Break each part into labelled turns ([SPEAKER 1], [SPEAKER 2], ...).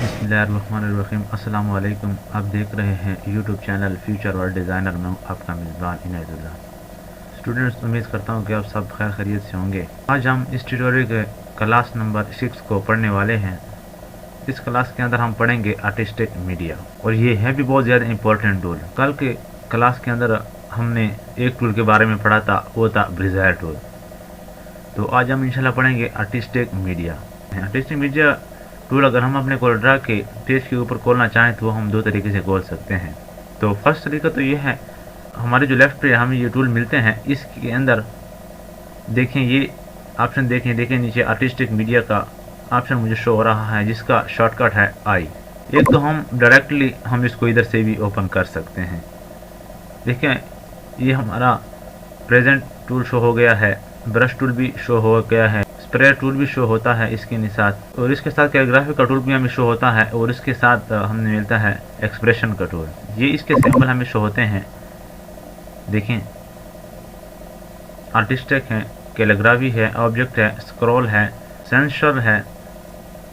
[SPEAKER 1] बिस्मिल्लाहिर्रहमानिर्रहीम। अस्सलाम वालेकुम। आप देख रहे हैं YouTube channel future world designer में आपका मेज़बान इनायतुल्लाह। स्टूडेंट्स, उम्मीद करता हूँ कि आप सब खैर खैरियत से होंगे। आज हम इस ट्यूटोरियल के क्लास नंबर 6 को पढ़ने वाले हैं। इस क्लास के अंदर हम पढ़ेंगे आर्टिस्टिक मीडिया, और ये है भी बहुत ज़्यादा इंपॉर्टेंट टूल। कल के क्लास के अंदर हमने एक टूल के बारे में पढ़ा था, वो था ब्रिज़ायर टूल। तो आज हम इंशाल्लाह पढ़ेंगे artistic media. Artistic media tool अगर हम अपने कोलड्रा के पेज के ऊपर खोलना चाहें तो हम दो तरीके से खोल सकते हैं। तो फर्स्ट तरीका तो ये है, हमारे जो लेफ़्ट पे हमें ये टूल मिलते हैं, इसके अंदर देखें ये ऑप्शन, देखें नीचे आर्टिस्टिक मीडिया का ऑप्शन मुझे शो हो रहा है, जिसका शॉर्टकट है आई। एक तो हम डायरेक्टली हम इसको इधर से भी ओपन कर सकते हैं। देखें ये हमारा प्रेजेंट टूल शो हो गया है, ब्रश टूल भी शो हो गया है, स्प्रे टूल भी शो होता है इसके साथ, और इसके साथ कैलीग्राफी का टूल भी हमें शो होता है, और इसके साथ हमें मिलता है एक्सप्रेशन का टूल। ये इसके सैम्पल हमें शो होते हैं। देखें आर्टिस्टिक है, कैलीग्राफी है, ऑब्जेक्ट है, स्क्रॉल है, सेंसर है,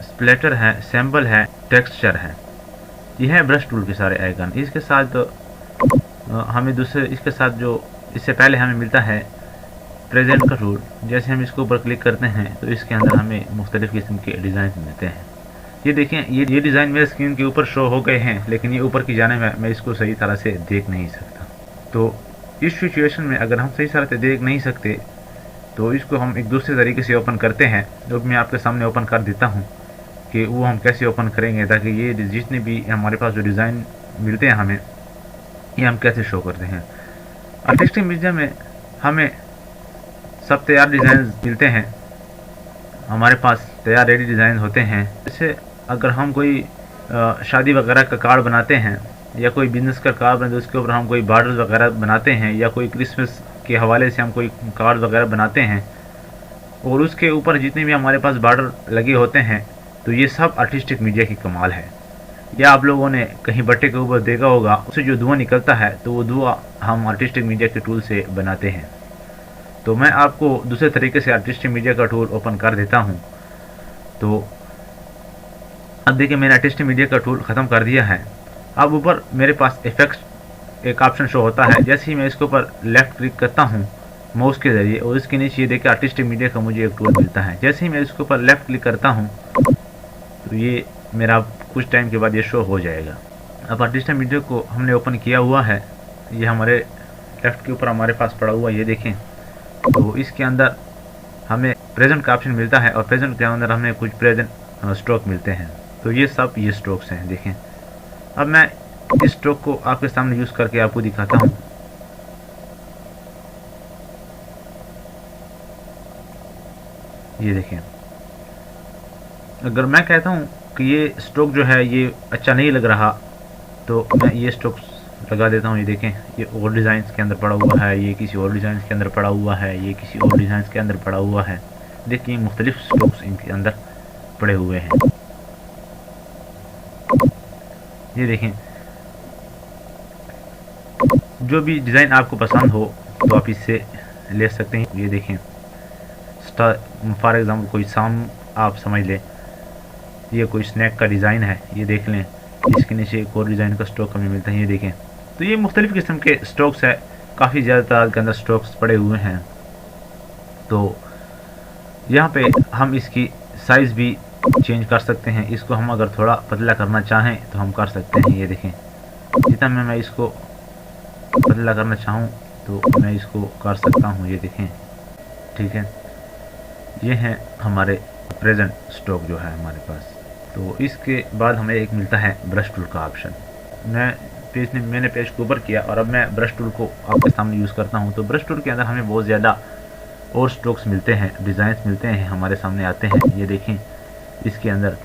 [SPEAKER 1] स्प्लेटर है, सैम्पल है, टेक्सचर है। ये है ब्रश टूल के सारे आइकन। इसके साथ हमें दूसरे, इसके साथ जो इससे पहले हमें मिलता है प्रेजेंट का टूल। जैसे हम इसके ऊपर क्लिक करते हैं तो इसके अंदर हमें मुख्तलिफ़ किस्म के डिज़ाइन मिलते हैं। ये देखें ये डिज़ाइन मेरे स्क्रीन के ऊपर शो हो गए हैं, लेकिन ये ऊपर की जाने में मैं इसको सही तरह से देख नहीं सकता। तो इस सिचुएशन में अगर हम सही तरह से देख नहीं सकते तो इसको हम एक दूसरे तरीके से ओपन करते हैं, जो मैं आपके सामने ओपन कर देता हूँ कि वो हम कैसे ओपन करेंगे, ताकि ये जितने भी हमारे पास जो डिज़ाइन मिलते हैं हमें, ये हम कैसे शो करते हैं। आर्टिस्टिक मीडिया में हमें सब तैयार डिज़ाइन मिलते हैं, हमारे पास तैयार रेडी डिज़ाइन होते हैं। जैसे अगर हम कोई शादी वगैरह का कार्ड बनाते हैं, या कोई बिज़नेस का कार्ड बनाते हैं, उसके ऊपर हम कोई बॉर्डर वगैरह बनाते हैं, या कोई क्रिसमस के हवाले से हम कोई कार्ड वगैरह बनाते हैं, और उसके ऊपर जितने भी हमारे पास बॉर्डर लगे होते हैं, तो ये सब आर्टिस्टिक मीडिया की कमाल है। या आप लोगों ने कहीं बट्टे के ऊपर देखा होगा, उससे जो धुआं निकलता है, तो वो धुआं हम आर्टिस्टिक मीडिया के टूल से बनाते हैं। तो मैं आपको दूसरे तरीके से आर्टिस्टिक मीडिया का टूल ओपन कर देता हूं। तो अब देखिए मैंने आर्टिस्टिक मीडिया का टूल ख़त्म कर दिया है। अब ऊपर मेरे पास इफेक्ट्स एक ऑप्शन शो होता है। जैसे ही मैं इसके ऊपर लेफ़्ट क्लिक करता हूं माउस के ज़रिए, और इसके नीचे ये देखिए आर्टिस्टिक मीडिया का मुझे एक टूल मिलता है। जैसे ही मैं इसके ऊपर लेफ़्ट क्लिक करता हूँ तो ये मेरा कुछ टाइम के बाद ये शो हो जाएगा। अब आर्टिस्टिक मीडिया को हमने ओपन किया हुआ है, ये हमारे लेफ़्ट के ऊपर हमारे पास पड़ा हुआ, ये देखें। तो इसके अंदर हमें प्रेजेंट का ऑप्शन मिलता है, और प्रेजेंट के अंदर हमें कुछ प्रेजेंट स्ट्रोक मिलते हैं। तो ये सब ये स्ट्रोक्स हैं, देखें। अब मैं इस स्ट्रोक को आपके सामने यूज़ करके आपको दिखाता हूँ। ये देखें, अगर मैं कहता हूँ कि ये स्ट्रोक जो है ये अच्छा नहीं लग रहा, तो मैं ये स्ट्रोक्स लगा देता हूँ। ये देखें, ये और डिज़ाइन के अंदर पड़ा हुआ है, ये किसी और डिज़ाइन के अंदर पड़ा हुआ है, ये किसी और डिज़ाइन के अंदर पड़ा हुआ है। देखिए मुख्तलिफ स्ट्रोक्स इनके अंदर पड़े हुए हैं। ये देखें, जो भी डिज़ाइन आपको पसंद हो तो आप इससे ले सकते हैं। ये देखें, फॉर एग्ज़ाम्पल कोई साम आप समझ लें, ये कोई स्नैक का डिज़ाइन है, ये देख लें। इसके नीचे एक और डिज़ाइन का स्ट्रोक हमें मिलता है, ये देखें। तो ये मुख्तलिफ़ किस्म के स्ट्रोक्स है, काफ़ी ज़्यादा तादाद के अंदर स्ट्रोक्स पड़े हुए हैं। तो यहाँ पे हम इसकी साइज़ भी चेंज कर सकते हैं। इसको हम अगर थोड़ा पतला करना चाहें तो हम कर सकते हैं। ये देखें, जितना मैं इसको पतला करना चाहूँ तो मैं इसको कर सकता हूँ। ये देखें, ठीक है। ये हैं हमारे प्रेजेंट स्ट्रोक जो है हमारे पास। तो इसके बाद हमें एक मिलता है ब्रश टूल का ऑप्शन। मैंने पेज को ऊपर किया, और अब मैं ब्रश टूल को आपके सामने यूज़ करता हूँ। तो ब्रश टूल के अंदर हमें बहुत ज़्यादा और स्ट्रोक्स मिलते हैं, डिज़ाइंस मिलते हैं, हमारे सामने आते हैं। ये देखें, इसके अंदर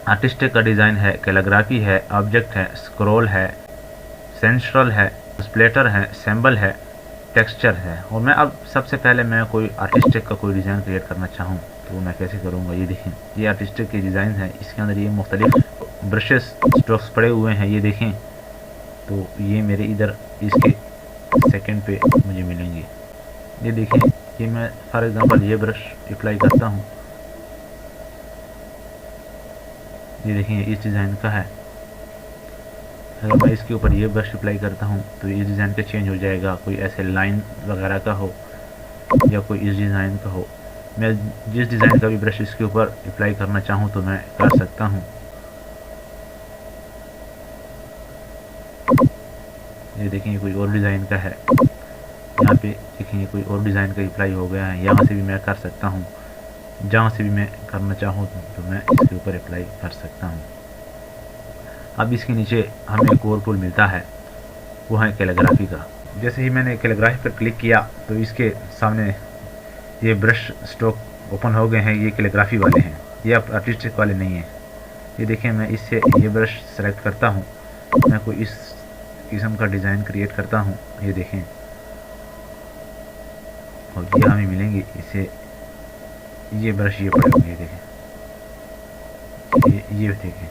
[SPEAKER 1] आर्टिस्टिक का डिज़ाइन है, कैलीग्राफी है, ऑब्जेक्ट है, स्क्रॉल है, सेंसरल है, स्प्लेटर है, सैम्बल है, टेक्सचर है। और मैं अब सबसे पहले मैं कोई आर्टिस्टिक का कोई डिज़ाइन क्रिएट करना चाहूँ तो मैं कैसे करूँगा। ये देखें, ये आर्टिस्टिक के डिज़ाइन है, इसके अंदर ये मुख्तलिफ ब्रशेस स्ट्रोक्स पड़े हुए हैं। ये देखें, तो ये मेरे इधर इसके सेकंड पे मुझे मिलेंगे। ये देखें, ये मैं फॉर एग्ज़ाम्पल ये ब्रश अप्लाई करता हूँ, ये देखिए इस डिज़ाइन का है। अगर मैं इसके ऊपर ये ब्रश अप्लाई करता हूँ तो इस डिज़ाइन का चेंज हो जाएगा, कोई ऐसे लाइन वगैरह का हो या कोई इस डिज़ाइन का हो। मैं जिस डिज़ाइन का भी ब्रश इसके ऊपर अप्लाई करना चाहूँ तो मैं कर सकता हूँ। ये देखिए कोई और डिज़ाइन का है, यहाँ पे देखिए कोई और डिज़ाइन का अप्लाई हो गया है। यहाँ से भी मैं कर सकता हूँ, जहाँ से भी मैं करना चाहूँ तो मैं इसके ऊपर अप्लाई कर सकता हूँ। अब इसके नीचे हमें एक और टूल मिलता है, वो है कैलीग्राफी का। जैसे ही मैंने कैलीग्राफी पर क्लिक किया तो इसके सामने ये ब्रश स्ट्रोक ओपन हो गए हैं। ये कैलीग्राफी वाले हैं, ये अब आर्टिस्टिक वाले नहीं हैं। ये देखिए मैं इससे ये ब्रश सेलेक्ट करता हूँ, मैं कोई इस किस्म का डिज़ाइन क्रिएट करता हूँ। ये देखें, और ये हमें मिलेंगे इसे, ये ब्रश ये पड़े होंगे। ये देखें, ये देखें,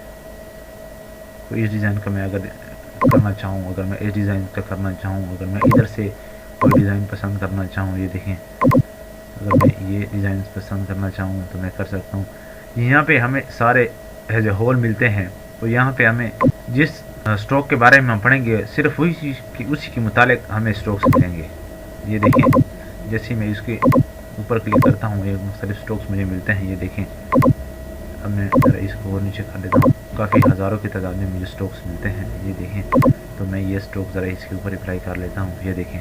[SPEAKER 1] तो इस डिज़ाइन का मैं अगर करना चाहूँ, अगर मैं इस डिज़ाइन का करना चाहूँ, अगर मैं इधर से कोई डिज़ाइन पसंद करना चाहूँ, ये देखें, अगर मैं ये डिज़ाइन पसंद करना चाहूँ तो मैं कर सकता हूँ। यहाँ पे हमें सारे एज ए होल मिलते हैं, और यहाँ पे हमें जिस स्ट्रोक के बारे में हम पढ़ेंगे सिर्फ उसी के मुतालिक हमें स्ट्रोक्स मिलेंगे। ये देखें, जैसे मैं इसके ऊपर क्लिक करता हूँ ये मुख्तलिफ स्ट्रोक्स मुझे मिलते हैं। ये देखें, अब मैं ज़रा इसको और नीचे कर देता हूँ, काफ़ी हज़ारों की तादाद में मुझे स्ट्रोक्स मिलते हैं। ये देखें, तो मैं ये स्ट्रोक ज़रा इसके ऊपर अप्लाई कर लेता हूँ। ये देखें,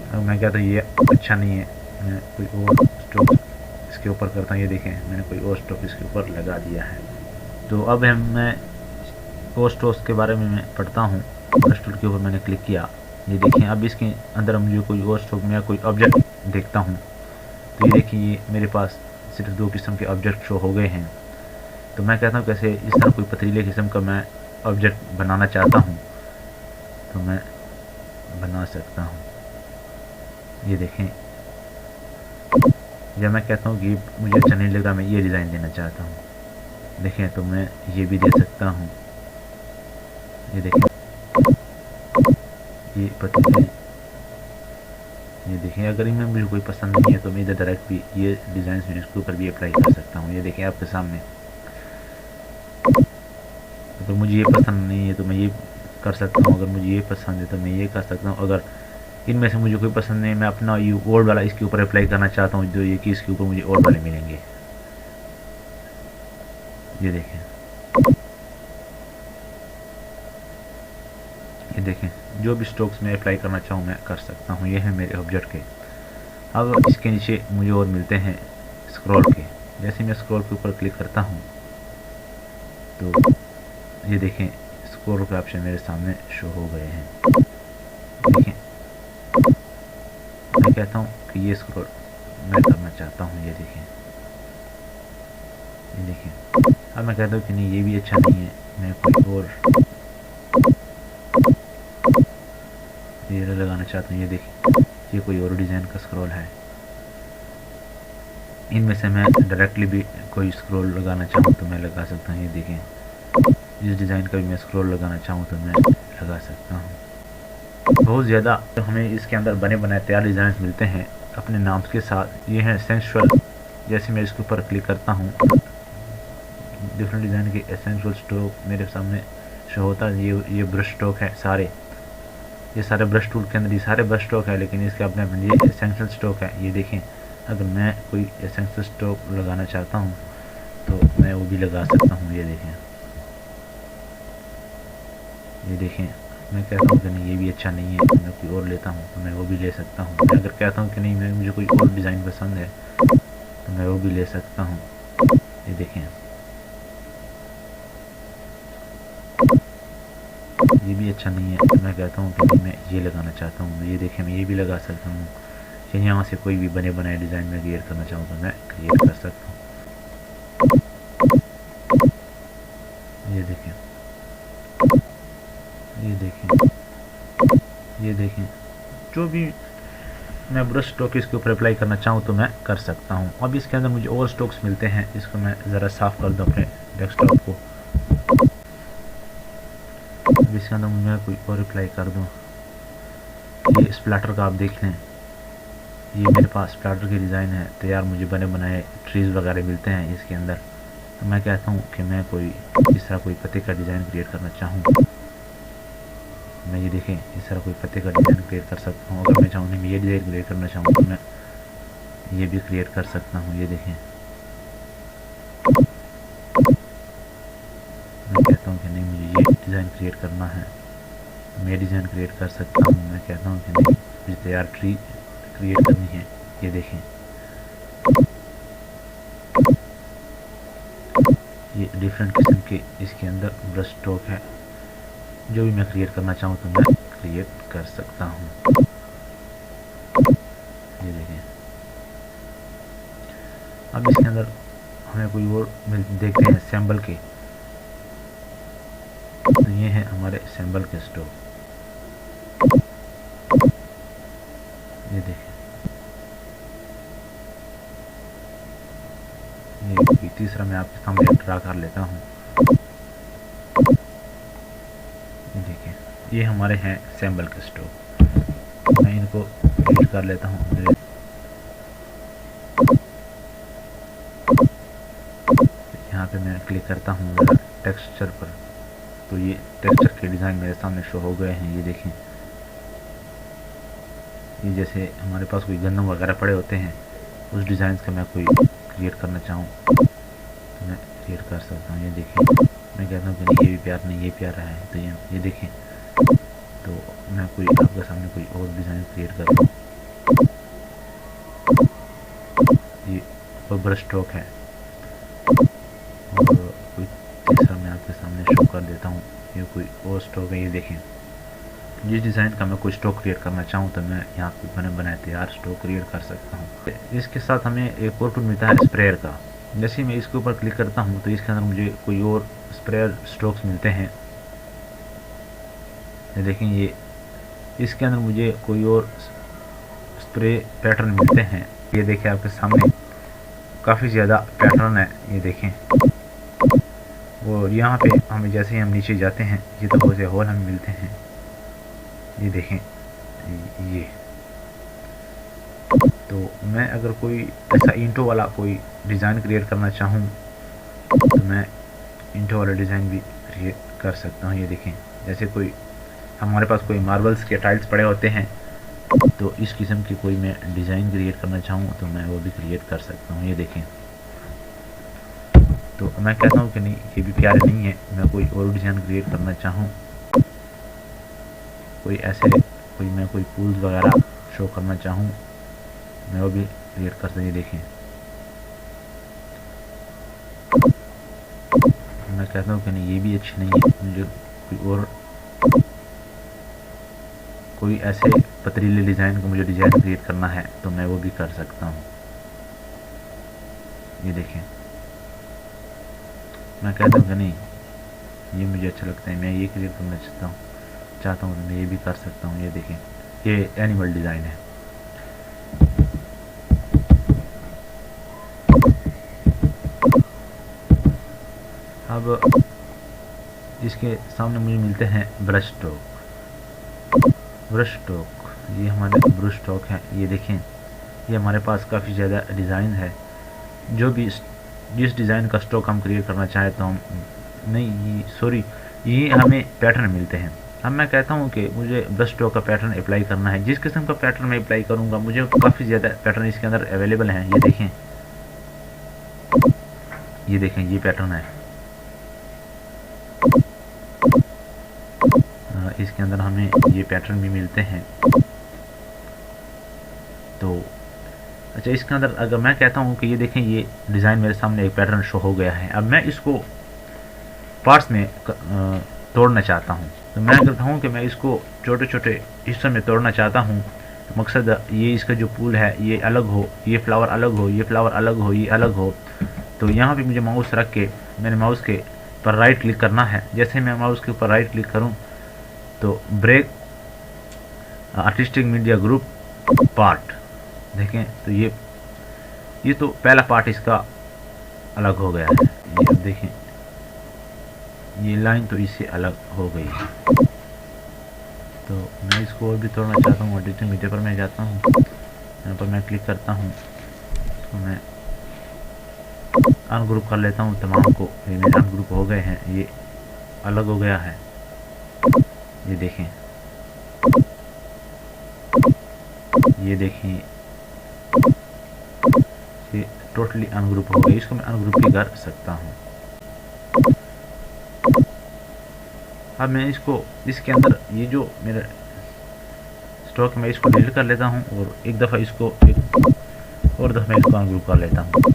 [SPEAKER 1] अब मैं कहता हूँ ये अच्छा नहीं है, मैं कोई और स्ट्रोक इसके ऊपर करता हूँ। ये देखें, मैंने कोई और स्ट्रोक इसके ऊपर लगा दिया है। तो अब मैं और स्ट्रोक्स के बारे में मैं पढ़ता हूँ। ब्रश टूल के ऊपर मैंने क्लिक किया, ये देखें, अब इसके अंदर मुझे कोई और स्ट्रोक में कोई ऑब्जेक्ट देखता हूँ। तो ये देखिए, ये मेरे पास सिर्फ 2 किस्म के ऑब्जेक्ट शो हो गए हैं। तो मैं कहता हूँ कैसे इस तरह कोई पथरीले किस्म का मैं ऑब्जेक्ट बनाना चाहता हूँ तो मैं बना सकता हूँ। ये देखें, जब मैं कहता हूँ कि मुझे अच्छा नहीं लगा, मैं ये डिज़ाइन देना चाहता हूँ, देखें, तो मैं ये भी दे सकता हूँ। ये देखें, ये पतली, ये देखें, अगर इनमें मुझे कोई पसंद नहीं है तो मैं इधर डायरेक्ट भी ये डिज़ाइन में इसके ऊपर भी अप्लाई कर सकता हूँ। ये देखें आपके सामने, अगर मुझे ये पसंद नहीं है तो मैं ये कर सकता हूँ, अगर मुझे ये पसंद है तो मैं ये कर सकता हूँ। अगर इनमें से मुझे कोई पसंद नहीं है, मैं अपना ये ओल्ड वाला इसके ऊपर अप्लाई करना चाहता हूँ, जो ये कि इसके ऊपर मुझे ओल्ड वाले मिलेंगे। ये देखें, ये देखें, जो भी स्ट्रोक्स मैं अप्लाई करना चाहूँ मैं कर सकता हूँ। ये है मेरे ऑब्जेक्ट के। अब इसके नीचे मुझे और मिलते हैं स्क्रॉल के। जैसे मैं स्क्रॉल के ऊपर क्लिक करता हूँ तो ये देखें, स्क्रॉल के ऑप्शन मेरे सामने शो हो गए हैं। देखें, मैं कहता हूँ कि ये स्क्रॉल मैं करना चाहता हूँ। ये देखें, ये देखें, अब मैं कहता हूँ कि नहीं ये भी अच्छा नहीं है, मैं कोई और ये लगाना चाहता हूँ। ये देखें, ये कोई और डिज़ाइन का स्क्रॉल है। इनमें से मैं डायरेक्टली भी कोई स्क्रॉल लगाना चाहूँ तो मैं लगा सकता हूँ। ये देखें, जिस डिज़ाइन का भी मैं स्क्रॉल लगाना चाहूँ तो मैं लगा सकता हूँ। बहुत ज़्यादा हमें इसके अंदर बने बनाए तैयार डिज़ाइन मिलते हैं अपने नाम के साथ। ये हैं सेंसुअल। जैसे मैं इसके ऊपर क्लिक करता हूँ, डिफरेंट डिज़ाइन के एसेंशियल स्ट्रोक मेरे सामने शो होता है। ये ब्रश स्ट्रोक है सारे, ये सारे ब्रश टूल के अंदर ये सारे ब्रश स्ट्रोक है, लेकिन इसके अपने अपने ये एसेंशियल स्ट्रोक है। ये देखें, अगर मैं कोई एसेंशियल स्ट्रोक लगाना चाहता हूँ तो मैं वो भी लगा सकता हूँ। ये देखें, ये देखें, मैं कहता हूँ कि नहीं ये भी अच्छा नहीं है, मैं कोई और लेता हूँ तो मैं वो भी ले सकता हूँ। मैं अगर कहता हूँ कि नहीं मैं मुझे कोई और डिज़ाइन पसंद है तो मैं वो भी ले सकता हूँ। ये देखें, ये भी अच्छा नहीं है, तो मैं कहता हूँ कि नहीं मैं ये लगाना चाहता हूँ। ये देखें, मैं ये भी लगा सकता हूँ। यहाँ से कोई भी बने बनाए डिज़ाइन में क्रिएट करना चाहूँ तो मैं क्रिएट कर सकता हूँ। ये देखें, ये देखें, ये देखें, जो भी मैं ब्रश स्ट्रोक इसके ऊपर अप्लाई करना चाहूँ तो मैं कर सकता हूँ। अब इसके अंदर मुझे और स्ट्रोक्स मिलते हैं, इसको मैं ज़रा साफ़ कर दूँ अपने डेस्कटॉप को। अब इसके अंदर मैं कोई और अप्लाई कर दूँ। ये स्प्लैटर का आप देख लें, ये मेरे पास स्प्लैटर की डिज़ाइन है तैयार, मुझे बने बनाए ट्रीज़ वगैरह मिलते हैं इसके अंदर। तो मैं कहता हूँ कि मैं कोई इस तरह कोई पत्ते का डिज़ाइन क्रिएट करना चाहूँ, मैं ये देखें इस तरह कोई पत्ते का डिज़ाइन क्रिएट कर सकता हूँ। अगर मैं चाहूँ मैं ये डिज़ाइन क्रिएट करना चाहूँ तो मैं ये भी क्रिएट कर सकता हूँ। ये देखें, मैं कहता हूँ कि नहीं मुझे ये डिज़ाइन क्रिएट करना है, मैं डिज़ाइन क्रिएट कर सकता हूँ। मैं कहता हूँ कि नहीं मुझे तैयार ट्री क्रिएट करनी है। ये देखें, ये डिफरेंट किस्म के इसके अंदर ब्रश स्ट्रोक है। जो भी मैं क्रिएट करना चाहूँ तो मैं क्रिएट कर सकता हूँ। ये देखें, अब इसके अंदर हमें कोई और देखते हैं सैम्बल के। तो ये है हमारे सैम्बल के स्ट्रोक। ये देखें, ये तीसरा मैं आपके सामने ड्रा कर लेता हूँ। देखिए ये हमारे हैं सैम्बल के स्ट्रोक। मैं इनको एडिट कर लेता हूँ। यहाँ पे मैं क्लिक करता हूँ टेक्सचर पर, तो ये टेक्सचर के डिज़ाइन मेरे सामने शो हो गए हैं। ये देखें, ये जैसे हमारे पास कोई गंदम वगैरह पड़े होते हैं, उस डिज़ाइन का मैं कोई क्रिएट करना चाहूँ तो मैं क्रिएट कर सकता हूँ। ये देखें, मैं कहता हूँ कि नहीं ये भी प्यार नहीं, ये प्यारा है। तो ये देखें, तो मैं कोई आपके सामने कोई और डिज़ाइन क्रिएट करता हूँ। ये ब्रश स्ट्रोक है, और कोई तीसरा मैं आपके सामने शो कर देता हूँ। ये कोई और स्ट्रोक है। ये देखें, जिस डिज़ाइन का मैं कोई स्ट्रोक क्रिएट करना चाहूँ तो मैं यहाँ पे बने बनाए तैयार स्ट्रोक क्रिएट कर सकता हूँ। इसके साथ हमें एक और टूल मिलता है स्प्रेयर का। जैसे मैं इसके ऊपर क्लिक करता हूँ तो इसके अंदर मुझे कोई और स्प्रेयर स्ट्रोक्स मिलते हैं। ये देखें, ये इसके अंदर मुझे कोई और स्प्रे पैटर्न मिलते हैं। ये देखें आपके सामने काफ़ी ज़्यादा पैटर्न है। ये देखें, और यहाँ पे हमें जैसे ही हम नीचे जाते हैं ये तो बहुत से होल हमें मिलते हैं। ये देखें, ये तो मैं अगर कोई ऐसा इंटो वाला कोई डिज़ाइन क्रिएट करना चाहूँ तो मैं इंटो वाला डिज़ाइन भी क्रिएट कर सकता हूँ। ये देखें, जैसे कोई हमारे पास कोई मार्बल्स के टाइल्स पड़े होते हैं, तो इस किस्म की कोई मैं डिज़ाइन क्रिएट करना चाहूँ तो मैं वो भी क्रिएट कर सकता हूँ। ये देखें, तो मैं कहता हूँ कि नहीं ये भी प्यारे नहीं है, मैं कोई और डिज़ाइन क्रिएट करना चाहूँ, कोई ऐसे मैं कोई पूल्स वगैरह शो करना चाहूँ, मैं वो भी क्रिएट कर सकता हूँ। ये देखें, मैं कहता हूँ कि नहीं ये भी अच्छी नहीं है, मुझे कोई और कोई ऐसे पथरीले डिज़ाइन को मुझे डिज़ाइन क्रिएट करना है तो मैं वो भी कर सकता हूँ। ये देखें, मैं कहता हूँ कि नहीं ये मुझे अच्छा लगता है, मैं ये क्रिएट करना चाहता हूँ तो मैं ये भी कर सकता हूँ। ये देखें, ये एनिमल डिज़ाइन है। अब इसके सामने मुझे मिलते हैं ब्रश स्ट्रोक। ब्रश स्ट्रोक, ये हमारे ब्रश स्ट्रोक है। ये देखें, ये हमारे पास काफ़ी ज़्यादा डिज़ाइन है। जो भी जिस डिज़ाइन का स्ट्रोक हम क्रिएट करना चाहें तो हम नहीं सॉरी ये हमें पैटर्न मिलते हैं। अब मैं कहता हूँ कि मुझे ब्रश स्ट्रोक का पैटर्न अप्लाई करना है। जिस किस्म का पैटर्न मैं अप्लाई करूँगा मुझे काफ़ी ज़्यादा पैटर्न इसके अंदर अवेलेबल हैं। ये देखें, ये देखें, ये पैटर्न है। इसके अंदर हमें ये पैटर्न भी मिलते हैं। तो अच्छा, इसके अंदर अगर मैं कहता हूँ कि ये देखें, ये डिज़ाइन मेरे सामने एक पैटर्न शो हो गया है। अब मैं इसको पार्ट्स में तोड़ना चाहता हूँ, तो मैं अगर कहूँ कि मैं इसको छोटे छोटे हिस्सों में तोड़ना चाहता हूँ, तो मकसद ये इसका जो पूल है ये अलग हो, ये फ्लावर अलग हो, ये फ्लावर अलग हो, ये अलग हो। तो यहाँ पे मुझे माउस रख के मैंने माउस के पर राइट क्लिक करना है। जैसे मैं माउस के ऊपर राइट क्लिक करूँ तो break artistic media group part, देखें तो ये तो पहला पार्ट इसका अलग हो गया है। ये अब देखें, ये लाइन तो इससे अलग हो गई है। तो मैं इसको और भी तोड़ना चाहता हूँ। आर्टिस्टिक मीडिया पर मैं जाता हूँ, यहाँ पर मैं क्लिक करता हूँ, तो मैं अनग्रुप कर लेता हूँ तमाम को। ये मेरे अनग्रुप हो गए हैं, ये अलग हो गया है। ये देखें, ये देखें, ये टोटली अनग्रुप हो गया। इसको मैं अनग्रुप भी कर सकता हूँ। अब मैं इसको इसके अंदर ये जो मेरा स्टॉक मैं इसको डिलीट कर लेता हूँ और एक दफ़ा इसको एक और दफ़ा मैं इसको अनग्रुप कर लेता हूँ,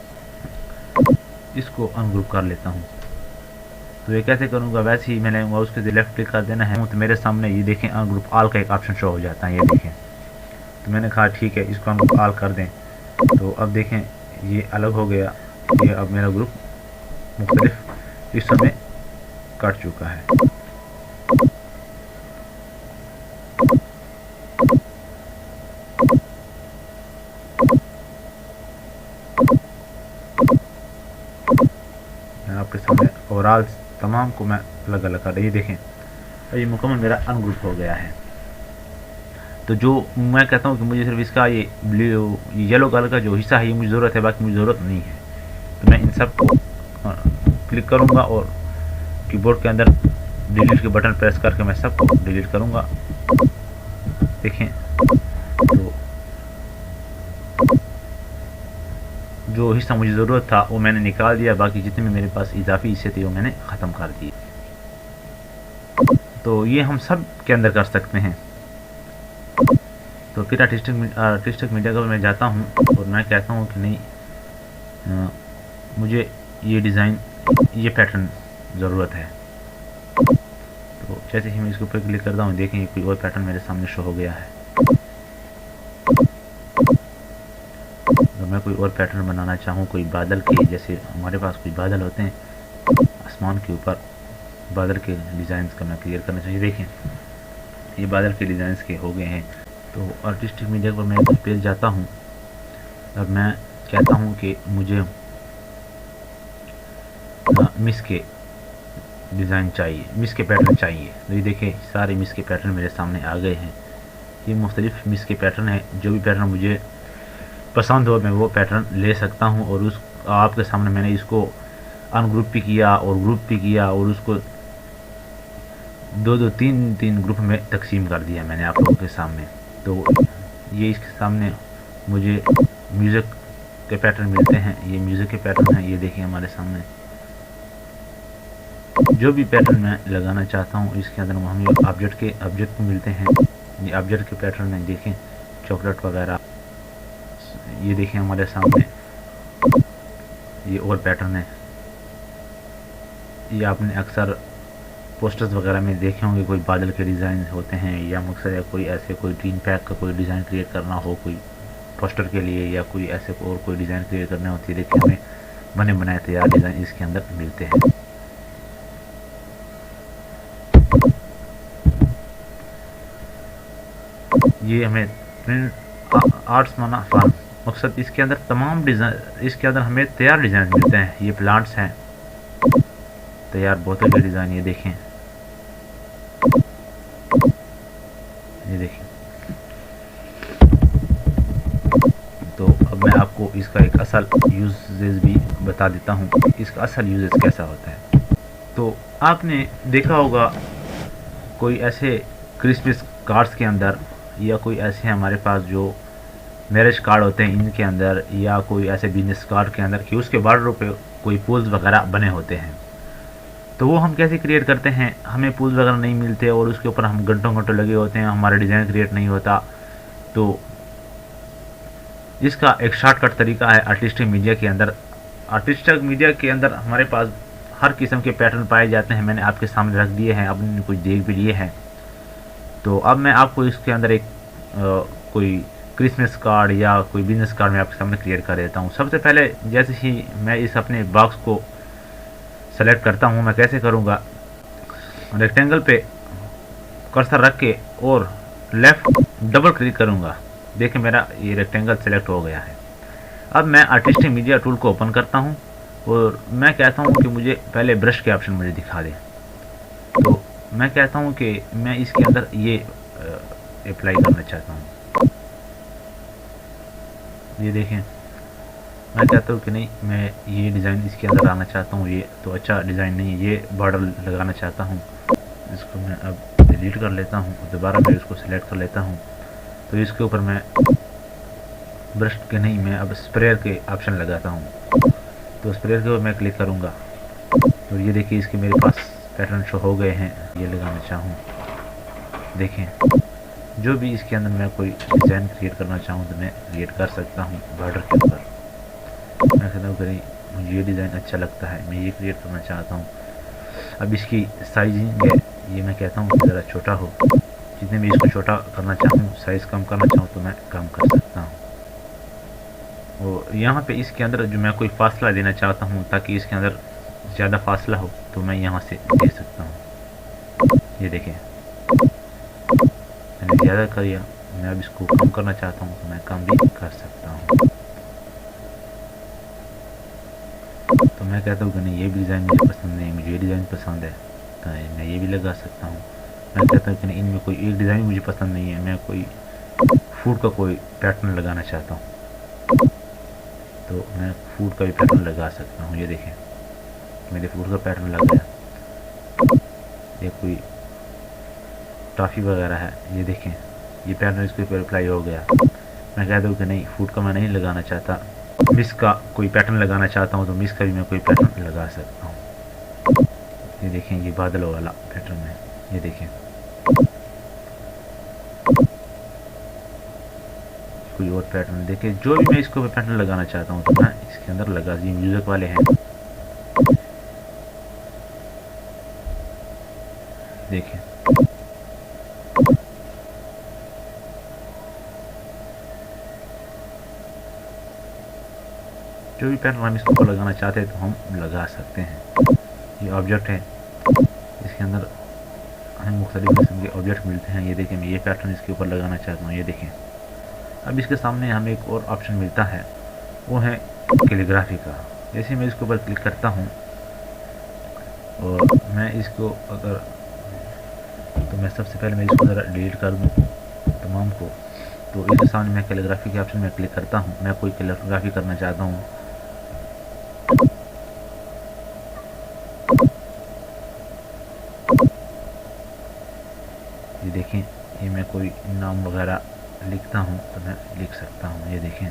[SPEAKER 1] इसको अनग्रुप कर लेता हूँ। तो ये कैसे करूँगा, वैसे ही मैंने माउस के लेफ्ट क्लिक कर देना है तो मेरे सामने ये देखें अनग्रुप ऑल का एक ऑप्शन शो हो जाता है। ये देखें, तो मैंने कहा ठीक है इसको अनग्रुप ऑल कर दें। तो अब देखें ये अलग हो गया, ये अब मेरा ग्रुप मुख्तलिफ हिस्सों में कट चुका है। मैं आपके सामने ओवरऑल तमाम को मैं अलग अलग कर, ये देखें ये मुकम्मल मेरा अनग्रुप हो गया है। तो जो मैं कहता हूँ कि मुझे सिर्फ इसका ये येलो कलर का जो हिस्सा है ये मुझे ज़रूरत है, बाकी मुझे ज़रूरत नहीं है। तो मैं इन सब को क्लिक करूँगा और कीबोर्ड के अंदर डिलीट के बटन प्रेस करके मैं सबको डिलीट करूँगा। देखें, तो जो हिस्सा मुझे ज़रूरत था वो मैंने निकाल दिया, बाकी जितने भी मेरे पास इजाफी हिस्से थे वो मैंने ख़त्म कर दिए। तो ये हम सब के अंदर कर सकते हैं। तो फिर आर्टिस्टिक मीडिया का मैं जाता हूँ और मैं कहता हूँ कि नहीं, मुझे ये डिज़ाइन, ये पैटर्न ज़रूरत है। तो जैसे ही मैं इसके ऊपर क्लिक करता हूँ, देखें कोई और पैटर्न मेरे सामने शो हो गया है। तो मैं कोई और पैटर्न बनाना चाहूँ, कोई बादल के, जैसे हमारे पास कोई बादल होते हैं आसमान के ऊपर, बादल के डिज़ाइंस का मैं क्लियर करना चाहिए। देखें ये बादल के डिज़ाइंस के हो गए हैं। तो आर्टिस्टिक मीडिया पर मैं इस पेज जाता हूँ। अब मैं कहता हूँ कि मुझे मिस के डिज़ाइन चाहिए, मिस के पैटर्न चाहिए। तो ये देखें सारे मिस के पैटर्न मेरे सामने आ गए हैं। ये मुख्तलिफ मिस के पैटर्न है, जो भी पैटर्न मुझे पसंद हो मैं वो पैटर्न ले सकता हूँ। और उस आपके सामने मैंने इसको अनग्रुप भी किया और ग्रुप भी किया और उसको दो तीन ग्रुप में तकसीम कर दिया मैंने आप लोगों के सामने। तो ये इसके सामने मुझे म्यूज़िक के पैटर्न मिलते हैं, ये म्यूज़िक के पैटर्न हैं। ये देखिए हमारे सामने जो भी पैटर्न मैं लगाना चाहता हूँ इसके अंदर हमें ऑब्जेक्ट मिलते हैं। ये ऑब्जेक्ट के पैटर्न हैं, देखें चॉकलेट वगैरह। ये देखें हमारे सामने ये और पैटर्न है। ये आपने अक्सर पोस्टर्स वगैरह में देखे होंगे, कोई बादल के डिज़ाइन होते हैं या मकसद है कोई ऐसे कोई टीन पैक का कोई डिज़ाइन क्रिएट करना हो कोई पोस्टर के लिए, या कोई ऐसे और कोई डिज़ाइन क्रिएट करना होती है। देखिए हमें बने बनाए तैयार डिज़ाइन इसके अंदर मिलते हैं। ये हमें प्रिंट आर्ट्स माना फन, मकसद इसके अंदर तमाम डिज़ाइन, इसके अंदर हमें तैयार डिज़ाइन मिलते हैं। ये प्लांट्स हैं तैयार बहुत अच्छे डिज़ाइन, ये देखें, ये देखें। तो अब मैं आपको इसका एक असल यूजेस भी बता देता हूँ, इसका असल यूजेस कैसा होता है। तो आपने देखा होगा कोई ऐसे क्रिसमस कार्ड्स के अंदर, या कोई ऐसे हमारे पास जो मैरिज कार्ड होते हैं इनके अंदर, या कोई ऐसे बिजनेस कार्ड के अंदर कि उसके बॉर्डर पे कोई पूल्स वगैरह बने होते हैं। तो वो हम कैसे क्रिएट करते हैं, हमें पूल्स वगैरह नहीं मिलते और उसके ऊपर हम घंटों घंटों लगे होते हैं, हमारा डिज़ाइन क्रिएट नहीं होता। तो इसका एक शॉर्टकट तरीका है आर्टिस्टिक मीडिया के अंदर। आर्टिस्टिक मीडिया के अंदर हमारे पास हर किस्म के पैटर्न पाए जाते हैं, मैंने आपके सामने रख दिए हैं, आपने कुछ देख भी लिए हैं। तो अब मैं आपको इसके अंदर एक कोई क्रिसमस कार्ड या कोई बिजनेस कार्ड मैं आपके सामने क्रिएट कर देता हूँ। सबसे पहले जैसे ही मैं इस अपने बॉक्स को सेलेक्ट करता हूँ, मैं कैसे करूँगा, रेक्टेंगल पे कर्सर रख के और लेफ़्ट डबल क्लिक करूँगा। देखिए मेरा ये रेक्टेंगल सेलेक्ट हो गया है। अब मैं आर्टिस्टिक मीडिया टूल को ओपन करता हूँ और मैं कहता हूँ कि मुझे पहले ब्रश के ऑप्शन मुझे दिखा दें। तो मैं कहता हूँ कि मैं इसके अंदर ये अप्लाई करना चाहता हूँ। ये देखें मैं कहता हूँ कि नहीं, मैं ये डिज़ाइन इसके अंदर लाना चाहता हूँ, ये तो अच्छा डिज़ाइन नहीं है, ये बॉर्डर लगाना चाहता हूँ। इसको मैं अब डिलीट कर लेता हूँ, दोबारा मैं इसको सिलेक्ट कर लेता हूँ। तो इसके ऊपर मैं ब्रश के नहीं, मैं अब स्प्रेयर के ऑप्शन लगाता हूँ। तो स्प्रेयर के ऊपर मैं क्लिक करूँगा तो ये देखिए इसके मेरे पास पैटर्न शो हो गए हैं। ये लगाना चाहूँ, देखें जो भी इसके अंदर मैं कोई डिज़ाइन क्रिएट करना चाहूँ तो मैं क्रिएट कर सकता हूँ बॉर्डर के ऊपर। मैं कहता हूँ कहीं मुझे ये डिज़ाइन अच्छा लगता है, मैं ये क्रिएट करना चाहता हूँ। अब इसकी साइजिंग है, ये मैं कहता हूँ कि ज़रा छोटा हो, जितने भी इसको छोटा करना चाहूँ, साइज़ कम करना चाहूँ तो मैं कम कर सकता हूँ। और यहाँ पे इसके अंदर जो मैं कोई फासला देना चाहता हूँ ताकि इसके अंदर ज़्यादा फासला हो तो मैं यहाँ से दे सकता हूँ। ये देखें मैंने ज़्यादा कर दिया, मैं अब इसको कम करना चाहता हूँ तो मैं कम भी कर सकता हूँ। तो मैं कहता हूँ कि नहीं, ये भी डिज़ाइन मुझे पसंद नहीं, मुझे ये डिज़ाइन पसंद है तो मैं ये भी लगा सकता हूँ। मैं कहता हूँ कि नहीं, इनमें कोई एक डिज़ाइन मुझे पसंद नहीं है, मैं कोई फूड का कोई पैटर्न लगाना चाहता हूँ तो मैं फूड का भी पैटर्न लगा सकता हूँ। ये देखें मेरे फूड का पैटर्न लग गया। ये कोई टॉफ़ी वगैरह है, ये देखें ये पैटर्न इसके ऊपर अप्लाई हो गया। मैं कहता हूँ कि नहीं, फूड का मैं नहीं लगाना चाहता, मिस का कोई पैटर्न लगाना चाहता हूँ तो मिस का भी मैं कोई पैटर्न लगा सकता हूँ। ये देखें ये बादलों वाला पैटर्न है, ये देखें कोई और पैटर्न, देखिए जो भी मैं इसको पैटर्न लगाना चाहता हूँ तो मैं इसके अंदर लगा दी। म्यूजिक वाले हैं, देखें जो भी पैटर्न हम इसको लगाना चाहते हैं तो हम लगा सकते हैं। ये ऑब्जेक्ट है, इसके अंदर हमें मुख्तलिफ किस्म के ऑब्जेक्ट मिलते हैं। ये देखें मैं ये पैटर्न इसके ऊपर लगाना चाहता हूँ, ये देखें। अब इसके सामने हमें एक और ऑप्शन मिलता है, वो है कैलीग्राफी का। जैसे मैं इसके ऊपर क्लिक करता हूँ और मैं इसको अगर तो मैं सबसे पहले मैं इसको ज़रा डिलीट कर दूँ तमाम को। तो इसके सामने मैं कैलीग्राफी के ऑप्शन में क्लिक करता हूँ, मैं कोई कैलीग्राफी करना चाहता हूँ। ये देखें ये मैं कोई नाम वगैरह लिखता हूँ तो मैं लिख सकता हूँ। ये देखें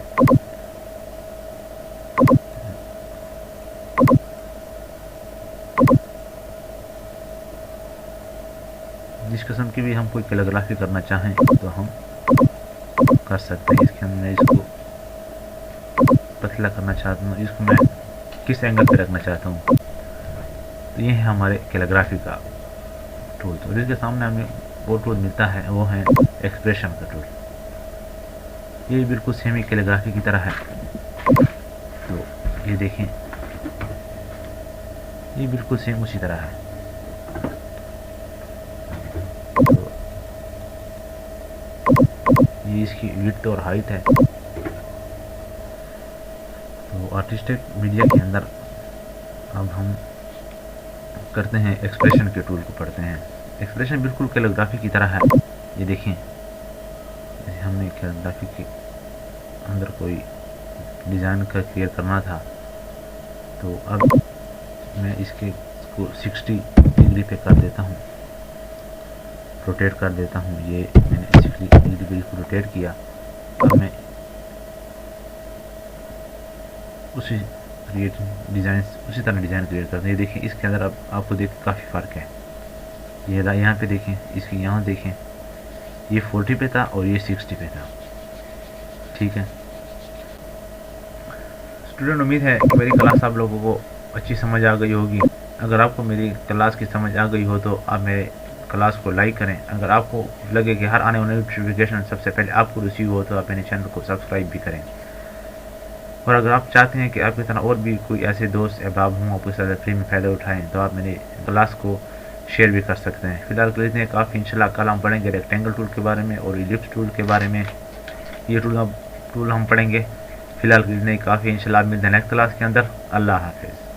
[SPEAKER 1] जिस किस्म की भी हम कोई कैलीग्राफी करना चाहें तो हम कर सकते हैं। इसके अंदर मैं इसको पतला करना चाहता हूँ, इसको मैं किस एंगल पे रखना चाहता हूँ। तो ये है हमारे कैलीग्राफी का टूल। तो इसके सामने हमें वो टूल मिलता है, वो है एक्सप्रेशन का टूल। ये बिल्कुल सेम ही कैलीग्राफी की तरह है। तो ये देखें ये बिल्कुल सेम उसी तरह है। ये इसकी विड्थ और हाइट है। तो आर्टिस्टिक मीडिया के अंदर अब हम करते हैं एक्सप्रेशन के टूल को पढ़ते हैं। एक्सप्रेशन बिल्कुल कैलीग्राफी की तरह है। ये देखें जैसे हमने कैलीग्राफी के अंदर कोई डिज़ाइन का क्रिएट करना था तो अब मैं इसको 60 डिग्री पे कर देता हूँ, रोटेट कर देता हूँ। ये मैंने 60 डिग्री बिल्कुल रोटेट किया। अब मैं उसी डिज़ाइन उसी तरह डिज़ाइन क्रिएट करते हैं। ये देखें इसके अंदर अब आपको देख काफ़ी फ़र्क है। ये यहाँ पे देखें, इसके यहाँ देखें ये 40 पे था और ये 60 पे था। ठीक है स्टूडेंट, उम्मीद है कि मेरी क्लास आप लोगों को अच्छी समझ आ गई होगी। अगर आपको मेरी क्लास की समझ आ गई हो तो आप मेरे क्लास को लाइक करें। अगर आपको लगे कि हर आने वाली नोटिफिकेशन सबसे पहले आपको रिसीव हो तो आप मेरे चैनल को सब्सक्राइब भी करें। और अगर आप चाहते हैं कि आपकी तरह और भी कोई ऐसे दोस्त अहबाब हों आपके साथ फ्री में फ़ायदा उठाएं तो आप मेरी क्लास को शेयर भी कर सकते हैं। फिलहाल के लिए काफ़ी इंशाल्लाह कल हम पढ़ेंगे रेक्टेंगल टूल के बारे में और इलिप्स टूल के बारे में। ये टूल हम पढ़ेंगे। फिलहाल के लिए काफ़ी इंशाल्लाह मिलते हैं नेक्स्ट क्लास के अंदर। अल्लाह हाफिज़।